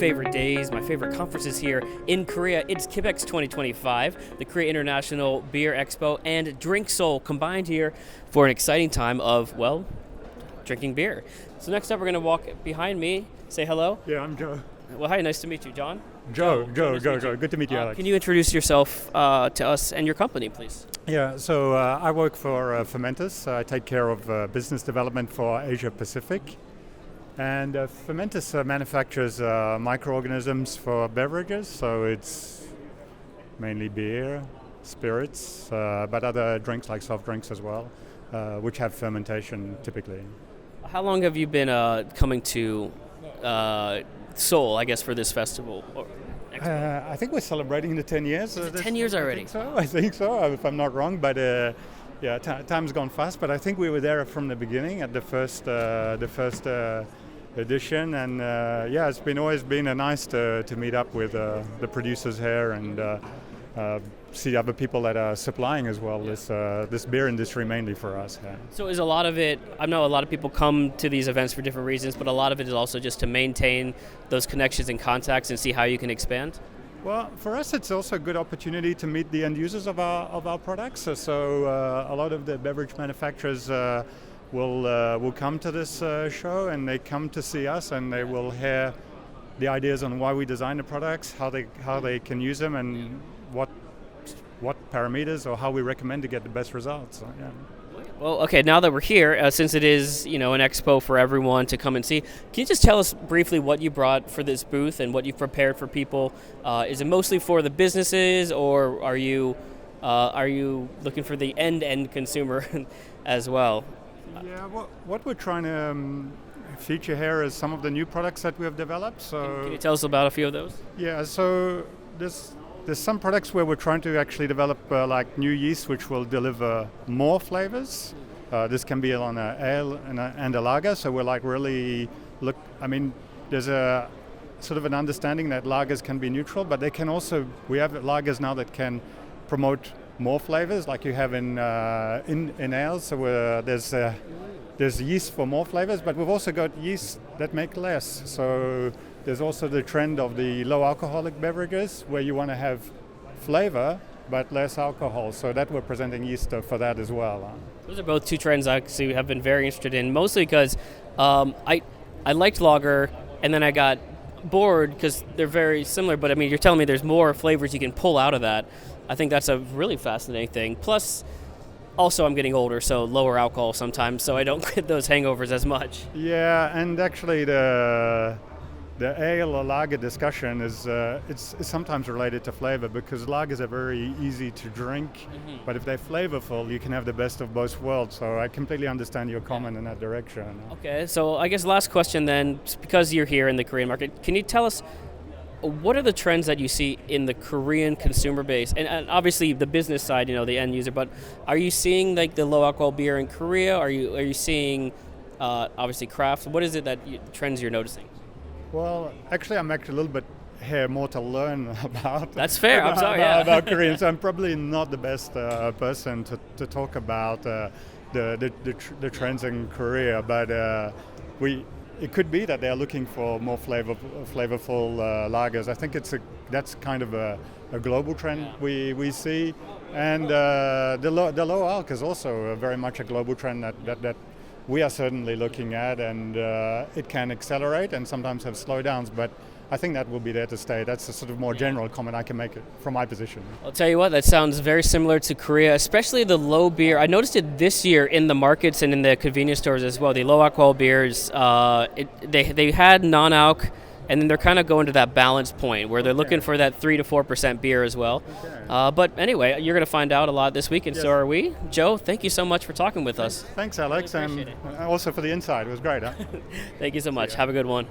favorite days, my favorite conferences here in Korea. It's KIPEX 2025, the Korea International Beer Expo, and Drink-Seoul combined here for an exciting time of, well, drinking beer. So next up, we're going to walk behind me. Say hello. Yeah, I'm Joe. Well, hi, nice to meet you, John. Joe. Good to meet you, Alex. Can you introduce yourself to us and your company, please? Yeah, so I work for Fermentis. I take care of business development for Asia Pacific. And Fermentis manufactures microorganisms for beverages, so it's mainly beer, spirits, but other drinks like soft drinks as well, which have fermentation typically. How long have you been coming to Seoul, I guess, for this festival? I think we're celebrating the 10 years. Is it 10 years already? I think so, if I'm not wrong. But yeah, time's gone fast. But I think we were there from the beginning at the first edition. And yeah, it's always been nice to meet up with the producers here and see other people that are supplying as well. This beer industry mainly for us. Yeah. So is a lot of it, I know a lot of people come to these events for different reasons, but a lot of it is also just to maintain those connections and contacts and see how you can expand? Well, for us it's also a good opportunity to meet the end users of our products. So a lot of the beverage manufacturers will come to this show, and they come to see us, and they will hear the ideas on why we design the products, how they can use them, and what parameters or how we recommend to get the best results. So, yeah. Well, okay, now that we're here, since it is, an expo for everyone to come and see, can you just tell us briefly what you brought for this booth and what you've prepared for people? Is it mostly for the businesses, or are you looking for the end consumer as well? Yeah, what we're trying to feature here is some of the new products that we have developed. So can you tell us about a few of those? Yeah, so there's some products where we're trying to actually develop like new yeast which will deliver more flavors. This can be on an ale and a lager, so we're like really there's a sort of an understanding that lagers can be neutral, but they can also, we have lagers now that can promote more flavors like you have in ales. So there's yeast for more flavors, but we've also got yeast that make less. So there's also the trend of the low alcoholic beverages where you want to have flavor but less alcohol. So that we're presenting yeast for that as well. Those are both two trends I actually have been very interested in, mostly because I liked lager, and then I got bored because they're very similar. But I mean, you're telling me there's more flavors you can pull out of that. I think that's a really fascinating thing. Plus, also I'm getting older, so lower alcohol sometimes, so I don't get those hangovers as much. Yeah, and actually the ale or lager discussion is it's sometimes related to flavor, because lagers are very easy to drink, but if they're flavorful, you can have the best of both worlds. So I completely understand your comment in that direction. Okay, so I guess last question then, because you're here in the Korean market, can you tell us what are the trends that you see in the Korean consumer base? And obviously the business side, the end user, but are you seeing like the low alcohol beer in Korea? Are you seeing obviously craft? What is it that trends you're noticing? Well, actually I'm a little bit here more to learn about. That's fair. I'm sorry. About Korean, so I'm probably not the best person to talk about the trends in Korea, but it could be that they're looking for more flavorful lagers. I think that's kind of a global trend we see, and the low alc is also very much a global trend that we are certainly looking at, and it can accelerate and sometimes have slowdowns, but I think that will be there to stay. That's a sort of more general comment I can make it from my position. I'll tell you what, that sounds very similar to Korea, especially the low beer. I noticed it this year in the markets and in the convenience stores as well. The low alcohol beers, they had non-alc, and then they're kind of going to that balance point where they're looking for that 3 to 4% beer as well. Okay. But anyway, you're going to find out a lot this week, and so are we. Joe, thank you so much for talking with us. Thanks, Alex, and also for the insight. It was great. Huh? Thank you so much. Have a good one.